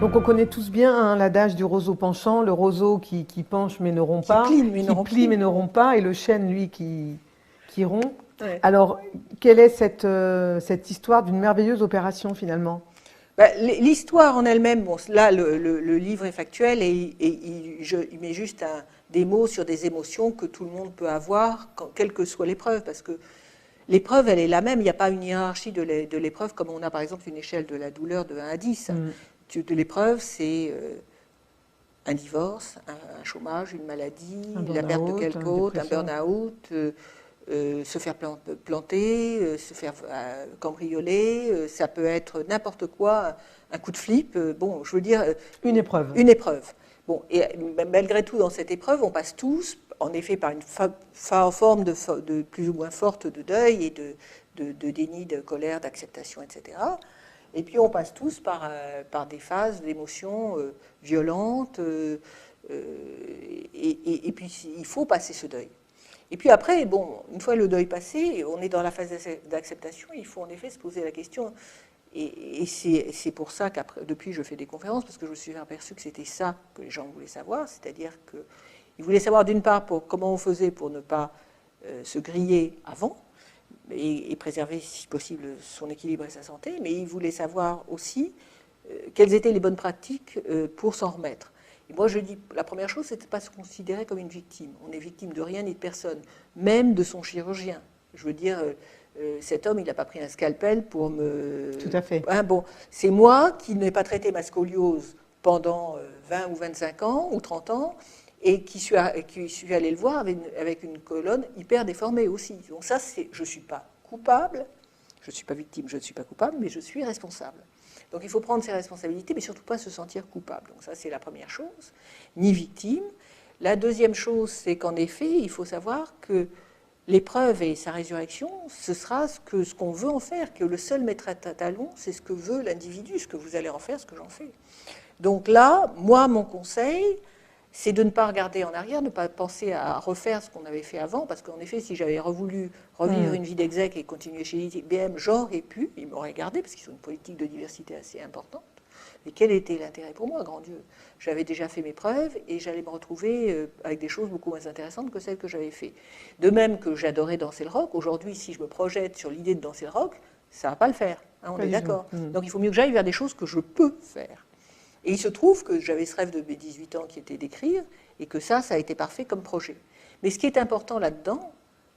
Donc on connaît tous bien l'adage du roseau penchant, le roseau qui penche mais ne rompt pas, plie mais ne rompt pas, et le chêne, lui, qui rompt. Ouais. Alors, quelle est cette histoire d'une merveilleuse opération finalement? L'histoire en elle-même, bon, là le livre est factuel et il met juste des mots sur des émotions que tout le monde peut avoir, quelle que soit l'épreuve, parce que l'épreuve, elle est la même, il n'y a pas une hiérarchie de l'épreuve comme on a par exemple une échelle de la douleur de 1 à 10. De l'épreuve, c'est un divorce, un chômage, une maladie, la perte de quelque autre, un burn-out, se faire planter, se faire cambrioler, ça peut être n'importe quoi, un coup de flip, bon, je veux dire... Une épreuve. Une épreuve. Bon, et malgré tout, dans cette épreuve, on passe tous, en effet, par une forme de plus ou moins forte de deuil et de déni, de colère, d'acceptation, etc. Et puis on passe tous par des phases d'émotions violentes, et puis il faut passer ce deuil. Et puis après, bon, une fois le deuil passé, on est dans la phase d'acceptation, il faut en effet se poser la question. Et c'est pour ça qu'après, depuis, je fais des conférences, parce que je me suis aperçu que c'était ça que les gens voulaient savoir, c'est-à-dire qu'ils voulaient savoir d'une part comment on faisait pour ne pas se griller avant, et préserver, si possible, son équilibre et sa santé, mais ils voulaient savoir aussi quelles étaient les bonnes pratiques pour s'en remettre. Et moi, je dis, la première chose, c'est de ne pas se considérer comme une victime. On est victime de rien ni de personne, même de son chirurgien. Je veux dire, cet homme, il n'a pas pris un scalpel pour me... Tout à fait. Hein, bon, c'est moi qui n'ai pas traité ma scoliose pendant 20 ou 25 ans ou 30 ans, et qui suis allé le voir avec une colonne hyper déformée aussi. Donc ça, je ne suis pas coupable, je ne suis pas victime, je ne suis pas coupable, mais je suis responsable. Donc il faut prendre ses responsabilités, mais surtout pas se sentir coupable. Donc ça, c'est la première chose, ni victime. La deuxième chose, c'est qu'en effet, il faut savoir que l'épreuve et sa résurrection, ce sera ce qu'on veut en faire, que le seul maître à talon, c'est ce que veut l'individu, ce que vous allez en faire, ce que j'en fais. Donc là, moi, mon conseil, c'est de ne pas regarder en arrière, ne pas penser à refaire ce qu'on avait fait avant, parce qu'en effet, si j'avais voulu revivre une vie d'exec et continuer chez IBM, j'aurais pu, ils m'auraient gardé, parce qu'ils ont une politique de diversité assez importante. Mais quel était l'intérêt pour moi, grand Dieu? J'avais déjà fait mes preuves et j'allais me retrouver avec des choses beaucoup moins intéressantes que celles que j'avais fait. De même que j'adorais danser le rock, aujourd'hui, si je me projette sur l'idée de danser le rock, ça ne va pas le faire, hein, on est d'accord. Donc il faut mieux que j'aille vers des choses que je peux faire. Et il se trouve que j'avais ce rêve de mes 18 ans qui était d'écrire, et que ça a été parfait comme projet. Mais ce qui est important là-dedans,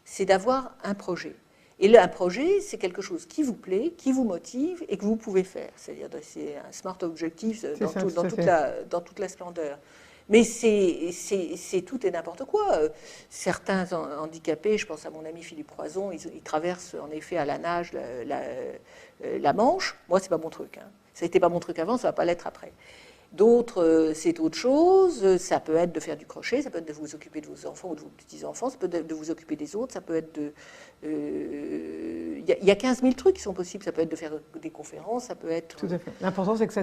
c'est d'avoir un projet. Et là, un projet, c'est quelque chose qui vous plaît, qui vous motive, et que vous pouvez faire. C'est-à-dire, c'est un smart objectif dans toute la splendeur. Mais c'est tout et n'importe quoi. Certains handicapés, je pense à mon ami Philippe Croison, ils traversent en effet à la nage la Manche. Moi, c'est pas mon truc, hein. Ça n'était pas mon truc avant, ça ne va pas l'être après. D'autres, c'est autre chose. Ça peut être de faire du crochet, ça peut être de vous occuper de vos enfants ou de vos petits-enfants, ça peut être de vous occuper des autres, ça peut être de... Il y a 15 000 trucs qui sont possibles. Ça peut être de faire des conférences, ça peut être... Tout à fait. L'important, c'est que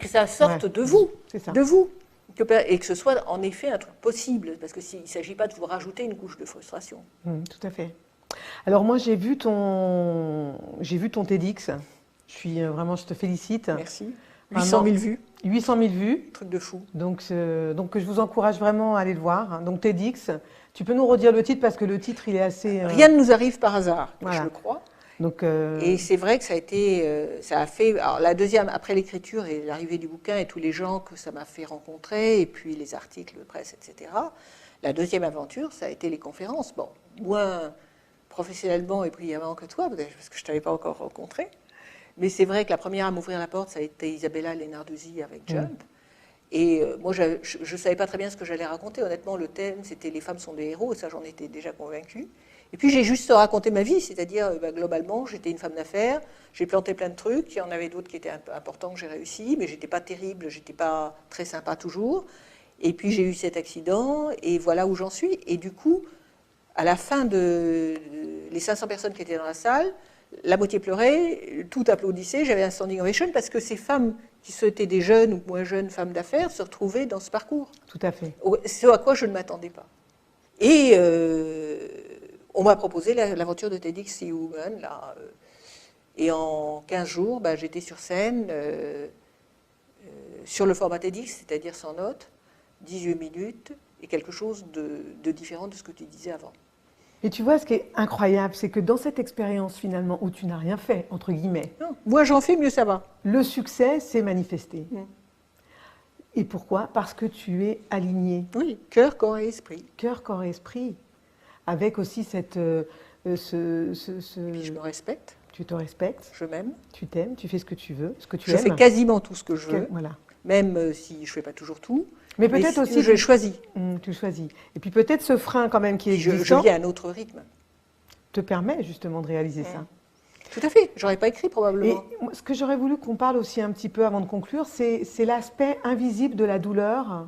ça sorte de vous. C'est ça. De vous. Et que ce soit en effet un truc possible, parce qu'il ne s'agit pas de vous rajouter une couche de frustration. Tout à fait. Alors moi, j'ai vu ton TEDx. Je te félicite. Merci. 800 000 vues. 800 000 vues. Truc de fou. Donc je vous encourage vraiment à aller le voir. Donc TEDx, tu peux nous redire le titre parce que le titre, il est assez... Rien ne nous arrive par hasard, voilà. Je le crois. Donc, Et c'est vrai que ça a fait... Alors la deuxième, après l'écriture et l'arrivée du bouquin et tous les gens que ça m'a fait rencontrer, et puis les articles de presse, etc., la deuxième aventure, ça a été les conférences. Bon, moins professionnellement et brillamment que toi, parce que je ne t'avais pas encore rencontré. Mais c'est vrai que la première à m'ouvrir la porte, ça a été Isabella Lenarduzzi avec Jump. Et moi, je ne savais pas très bien ce que j'allais raconter. Honnêtement, le thème, c'était « Les femmes sont des héros », et ça, j'en étais déjà convaincue. Et puis, j'ai juste raconté ma vie, c'est-à-dire, globalement, j'étais une femme d'affaires, j'ai planté plein de trucs, il y en avait d'autres qui étaient importants que j'ai réussi, mais j'étais pas terrible, j'étais pas très sympa toujours. Et puis, j'ai eu cet accident, et voilà où j'en suis. Et du coup, à la fin les 500 personnes qui étaient dans la salle, la moitié pleurait, tout applaudissait, j'avais un standing ovation parce que ces femmes qui étaient des jeunes ou moins jeunes femmes d'affaires se retrouvaient dans ce parcours. Tout à fait. Ce à quoi je ne m'attendais pas. Et on m'a proposé l'aventure de TEDx See Woman, là. Et en 15 jours, j'étais sur scène sur le format TEDx, c'est-à-dire sans notes, 18 minutes, et quelque chose de différent de ce que tu disais avant. Et tu vois, ce qui est incroyable, c'est que dans cette expérience finalement où tu n'as rien fait, entre guillemets, Non, moi j'en fais, mieux ça va. le succès s'est manifesté. Mm. Et pourquoi? Parce que tu es aligné, Oui, cœur, corps et esprit. cœur, corps et esprit, avec aussi cette, Puis je me respecte, tu te respectes, je m'aime. tu t'aimes, tu fais ce que tu veux, ce que tu Je aimes. fais quasiment tout ce que je veux, Voilà. même si je ne fais pas toujours tout. Mais peut-être si aussi, je choisis. Tu choisis. Et puis peut-être ce frein quand même qui est Puis je existant vis à un autre rythme. te permet justement de réaliser ça. Tout à fait, j'aurais pas écrit Et probablement. moi, ce que j'aurais voulu qu'on parle aussi un petit peu avant de conclure, c'est l'aspect invisible de la douleur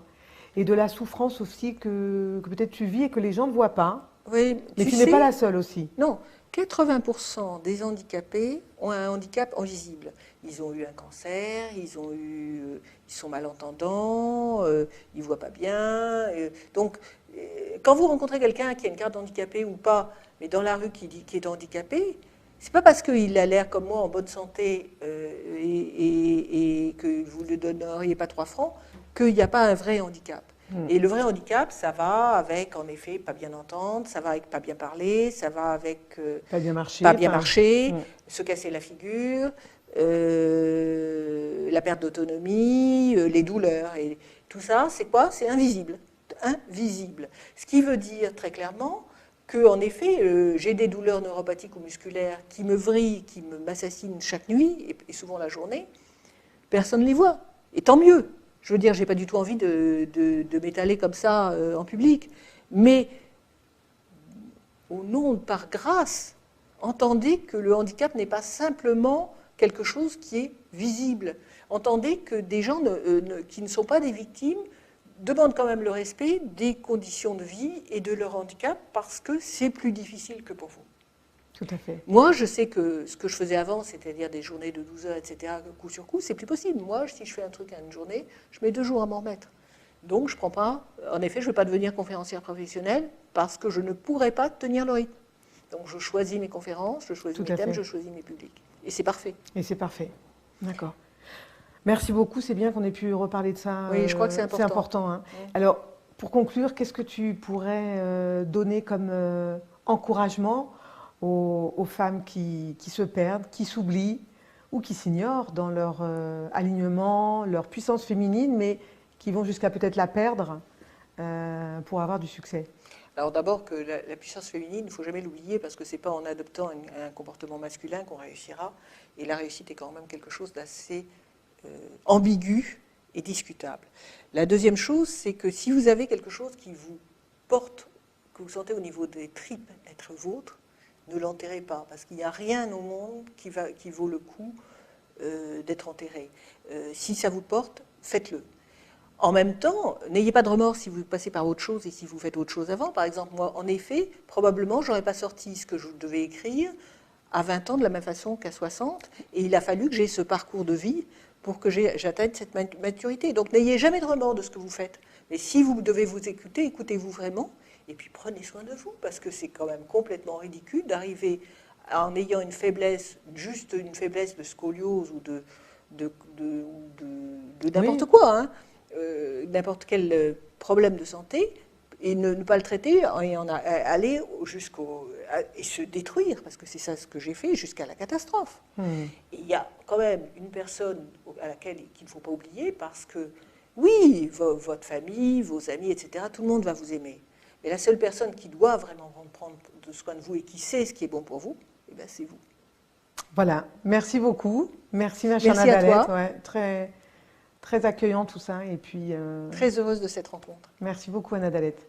et de la souffrance aussi que peut-être tu vis et que les gens ne voient pas. Oui, Mais tu n'es pas la seule aussi. Non, 80% des handicapés ont un handicap invisible. Ils ont eu un cancer, ils sont malentendants, ils ne voient pas bien. Donc, quand vous rencontrez quelqu'un qui a une carte d'handicapé ou pas, mais dans la rue qui est handicapé, c'est pas parce qu'il a l'air comme moi en bonne santé et que vous ne lui donneriez pas 3 francs qu'il n'y a pas un vrai handicap. Et le vrai handicap, ça va avec, en effet, pas bien entendre, ça va avec pas bien parler, ça va avec Pas bien marcher. pas bien marcher, Mm. se casser la figure, la perte d'autonomie, les douleurs. Et tout ça, c'est quoi? C'est invisible. Invisible. Ce qui veut dire très clairement que, en effet, j'ai des douleurs neuropathiques ou musculaires qui me vrillent, qui m'assassinent chaque nuit et souvent la journée. Personne ne les voit. Et tant mieux. Je veux dire, je n'ai pas du tout envie de m'étaler comme ça en public. Mais, au nom, par grâce, entendez que le handicap n'est pas simplement quelque chose qui est visible. Entendez que des gens qui ne sont pas des victimes demandent quand même le respect des conditions de vie et de leur handicap parce que c'est plus difficile que pour vous. Tout à fait. Moi, je sais que ce que je faisais avant, c'est-à-dire des journées de 12 heures, etc., coup sur coup, c'est plus possible. Moi, si je fais un truc à une journée, je mets 2 jours à m'en remettre. Donc, je prends pas. En effet, je ne vais pas devenir conférencière professionnelle parce que je ne pourrais pas tenir le rythme. Donc, je choisis mes conférences, je choisis mes thèmes, je choisis mes publics. Et c'est parfait. Et c'est parfait. D'accord. Merci beaucoup. C'est bien qu'on ait pu reparler de ça. Oui, je crois que c'est important. C'est important. Hein. Alors, pour conclure, qu'est-ce que tu pourrais donner comme encouragement aux femmes qui se perdent, qui s'oublient ou qui s'ignorent dans leur alignement, leur puissance féminine, mais qui vont jusqu'à peut-être la perdre pour avoir du succès? Alors d'abord que la puissance féminine, il ne faut jamais l'oublier parce que ce n'est pas en adoptant un comportement masculin qu'on réussira. Et la réussite est quand même quelque chose d'assez ambigu et discutable. La deuxième chose, c'est que si vous avez quelque chose qui vous porte, que vous sentez au niveau des tripes être vôtre, ne l'enterrez pas, parce qu'il n'y a rien au monde qui vaut le coup d'être enterré. Si ça vous porte, faites-le. En même temps, n'ayez pas de remords si vous passez par autre chose et si vous faites autre chose avant. Par exemple, moi, en effet, probablement, je n'aurais pas sorti ce que je devais écrire à 20 ans de la même façon qu'à 60, et il a fallu que j'ai ce parcours de vie pour que j'atteigne cette maturité. Donc, n'ayez jamais de remords de ce que vous faites. Mais si vous devez vous écouter, écoutez-vous vraiment. Et puis prenez soin de vous, parce que c'est quand même complètement ridicule d'arriver en ayant une faiblesse, juste une faiblesse de scoliose ou de n'importe quoi, hein, n'importe quel problème de santé, et ne pas le traiter et aller et se détruire, parce que c'est ça ce que j'ai fait, jusqu'à la catastrophe. Et il y a quand même une personne qu'il ne faut pas oublier, parce que oui, votre famille, vos amis, etc., tout le monde va vous aimer. Mais la seule personne qui doit vraiment prendre soin de vous et qui sait ce qui est bon pour vous, eh ben c'est vous. Voilà, merci beaucoup. Merci ma chère Merci à Nadalette. toi. Ouais, très, très accueillant tout ça. Et puis, Très heureuse de cette rencontre. merci beaucoup Nadalette.